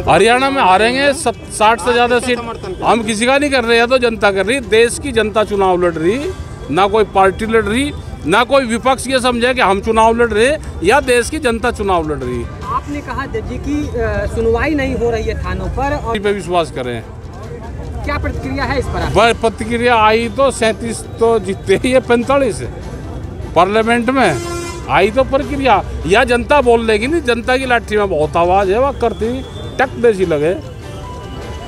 हरियाणा में हारेंगे 60 से ज़्यादा सीट। हम किसी का नहीं कर रहे हैं, तो जनता कर रही। देश की जनता चुनाव लड़ रही, ना कोई पार्टी लड़ रही, ना कोई विपक्ष ये समझे कि हम चुनाव लड़ रहे या देश की जनता चुनाव लड़ रही। आपने कहा जी की सुनवाई नहीं हो रही है थानों पर, और पे विश्वास करें। क्या प्रतिक्रिया है इस पर? प्रतिक्रिया आई तो 37 तो जीतते ही, 45 पार्लियामेंट में आई तो प्रक्रिया, या जनता बोल लेगी नहीं। जनता की लाठी में बहुत आवाज है, वह करती टक देसी लगे।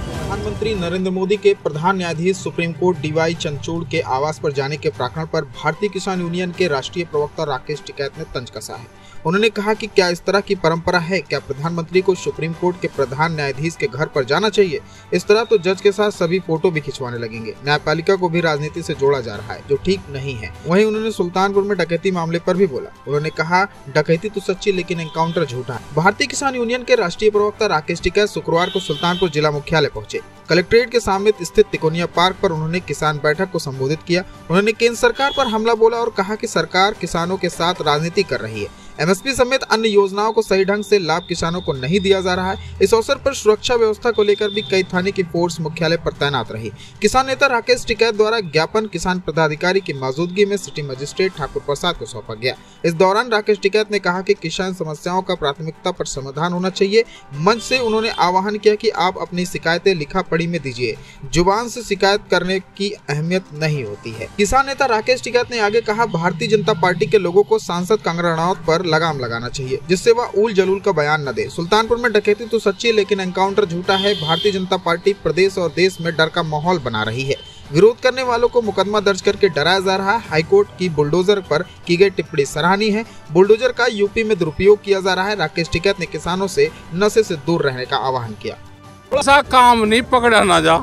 प्रधानमंत्री नरेंद्र मोदी के प्रधान न्यायाधीश सुप्रीम कोर्ट डीवाई चंद्रचूड़ के आवास पर जाने के प्रकरण पर भारतीय किसान यूनियन के राष्ट्रीय प्रवक्ता राकेश टिकैत ने तंज कसा है। उन्होंने कहा कि क्या इस तरह की परंपरा है? क्या प्रधानमंत्री को सुप्रीम कोर्ट के प्रधान न्यायाधीश के घर पर जाना चाहिए? इस तरह तो जज के साथ सभी फोटो भी खिंचवाने लगेंगे। न्यायपालिका को भी राजनीति से जोड़ा जा रहा है, जो ठीक नहीं है। वहीं उन्होंने सुल्तानपुर में डकैती मामले पर भी बोला। उन्होंने कहा, डकैती तो सच्ची, लेकिन एनकाउंटर झूठा है। भारतीय किसान यूनियन के राष्ट्रीय प्रवक्ता राकेश टिकैत शुक्रवार को सुल्तानपुर जिला मुख्यालय पहुंचे। कलेक्ट्रेट के सामने स्थित तिकोनिया पार्क पर उन्होंने किसान बैठक को संबोधित किया। उन्होंने केंद्र सरकार पर हमला बोला और कहा कि सरकार किसानों के साथ राजनीति कर रही है। एमएसपी समेत अन्य योजनाओं को सही ढंग से लाभ किसानों को नहीं दिया जा रहा है। इस अवसर पर सुरक्षा व्यवस्था को लेकर भी कई थाने की फोर्स मुख्यालय पर तैनात रही। किसान नेता राकेश टिकैत द्वारा ज्ञापन किसान पदाधिकारी की मौजूदगी में सिटी मजिस्ट्रेट ठाकुर प्रसाद को सौंपा गया। इस दौरान राकेश टिकैत ने कहा कि किसान समस्याओं का प्राथमिकता पर समाधान होना चाहिए। मंच से उन्होंने आह्वान किया कि आप अपनी शिकायतें लिखा पढ़ी में दीजिए, जुबान से शिकायत करने की अहमियत नहीं होती है। किसान नेता राकेश टिकैत ने आगे कहा, भारतीय जनता पार्टी के लोगों को सांसद कंगना रनौत पर लगाम लगाना चाहिए, जिससे वह उल जलूल का बयान न दे। सुल्तानपुर में डकैती तो सच्ची, लेकिन एनकाउंटर झूठा है। भारतीय जनता पार्टी प्रदेश और देश में डर का माहौल बना रही है। विरोध करने वालों को मुकदमा दर्ज करके डराया जा रहा है। हाईकोर्ट की बुलडोजर पर की गई टिप्पणी सराहनीय है। बुलडोजर का यूपी में दुरुपयोग किया जा रहा है। राकेश टिकैत ने किसानों से नशे से दूर रहने का आह्वान किया। ऐसा काम नहीं पकड़ा ना जा,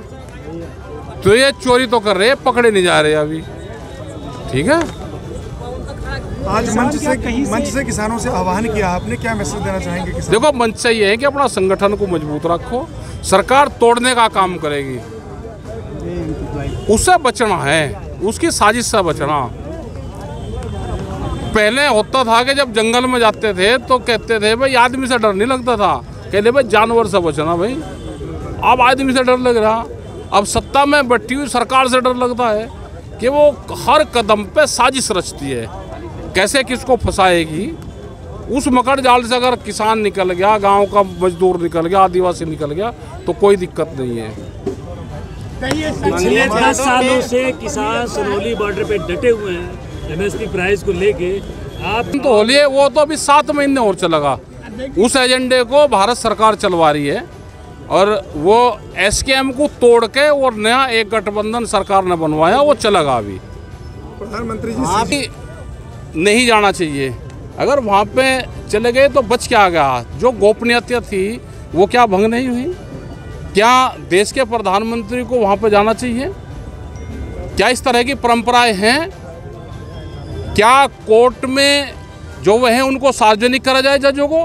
तो ये चोरी तो कर रहे, पकड़े नहीं जा रहे अभी। ठीक है, आज मंच से किसानों से आह्वान किया, आपने क्या मैसेज देना चाहेंगे किसानों? देखो, मंच से ये है कि अपना संगठन को मजबूत रखो। सरकार तोड़ने का काम करेगी, उससे बचना है, उसकी साजिश से बचना। पहले होता था कि जब जंगल में जाते थे तो कहते थे भाई आदमी से डर नहीं लगता था, कहते भाई जानवर से बचना। भाई अब आदमी से डर लग रहा। अब सत्ता में बैठी हुई सरकार से डर लगता है कि वो हर कदम पे साजिश रचती है, कैसे किसको फंसाएगी। उस मकड़ जाल से अगर किसान निकल गया, गांव का मजदूर निकल गया, आदिवासी निकल गया, तो कोई दिक्कत नहीं है। पिछले 10 सालों से किसान सनौली बॉर्डर पे डटे हुए हैं एमएसपी प्राइस को लेके। आप तो होलिए, वो तो अभी 7 महीने और चलेगा। उस एजेंडे को भारत सरकार चलवा रही है, और वो एसकेएम को तोड़ के और नया एक गठबंधन सरकार ने बनवाया, वो चलेगा अभी। प्रधानमंत्री जी नहीं जाना चाहिए। अगर वहाँ पे चले गए तो बच क्या गया? जो गोपनीयता थी वो क्या भंग नहीं हुई? क्या देश के प्रधानमंत्री को वहाँ पे जाना चाहिए? क्या इस तरह की परंपराएं हैं? क्या कोर्ट में जो वह हैं उनको सार्वजनिक करा जाए जजों को?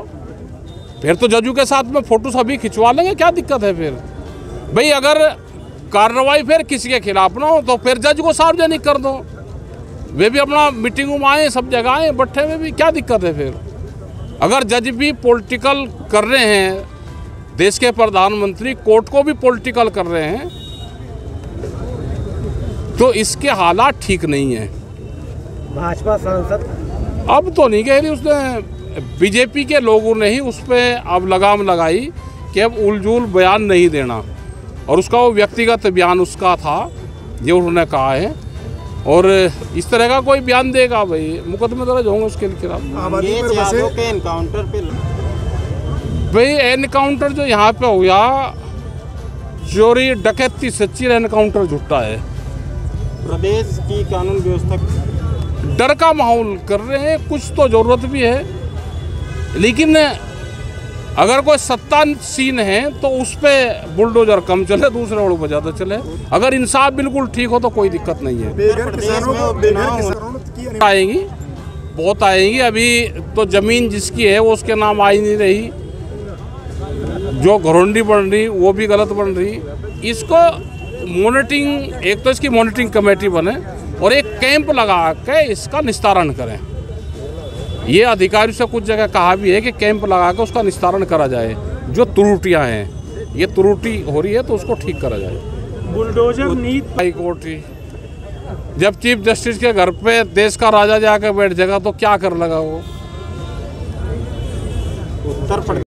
फिर तो जजों के साथ में फोटो सभी खिंचवा लेंगे, क्या दिक्कत है फिर? भाई अगर कार्रवाई फिर किसी के खिलाफ ना हो तो फिर जज को सार्वजनिक कर दो। वे भी अपना मीटिंगों में आए, सब जगह आए, बैठे में भी क्या दिक्कत है फिर? अगर जज भी पॉलिटिकल कर रहे हैं, देश के प्रधानमंत्री कोर्ट को भी पॉलिटिकल कर रहे हैं, तो इसके हालात ठीक नहीं है। भाजपा सांसद अब तो नहीं कह रही, उसने बीजेपी के लोगों ने ही उस पर अब लगाम लगाई कि अब उलझुल बयान नहीं देना, और उसका वो व्यक्तिगत बयान उसका था, ये उन्होंने कहा है। और इस तरह का कोई बयान देगा भाई मुकदमे दर्ज होंगे उसके खिलाफ। एनकाउंटर पे भाई एनकाउंटर जो यहाँ पे हुआ, चोरी डकैती सच्ची, एनकाउंटर झूठा है। प्रदेश की कानून व्यवस्था डर का माहौल कर रहे हैं। कुछ तो जरूरत भी है, लेकिन अगर कोई सत्ता सीन है तो उस पर बुलडोजर कम चले, दूसरे रोड पर ज़्यादा चले। अगर इंसाफ बिल्कुल ठीक हो तो कोई दिक्कत नहीं है। आएंगी, बहुत आएंगी। अभी तो ज़मीन जिसकी है वो उसके नाम आ ही नहीं रही, जो घरोंडी बन रही वो भी गलत बन रही। इसको मॉनिटरिंग, एक तो इसकी मॉनिटरिंग कमेटी बने और एक कैंप लगा के इसका निस्तारण करें। ये अधिकारियों से कुछ जगह कहा भी है कि कैंप लगा के उसका निस्तारण करा जाए। जो त्रुटियां हैं, ये त्रुटि हो रही है तो उसको ठीक करा जाए। बुलडोजर नीति हाई कोर्ट ही जब चीफ जस्टिस के घर पे देश का राजा जाकर बैठ जाएगा तो क्या कर लगा वो। उत्तर प्रदेश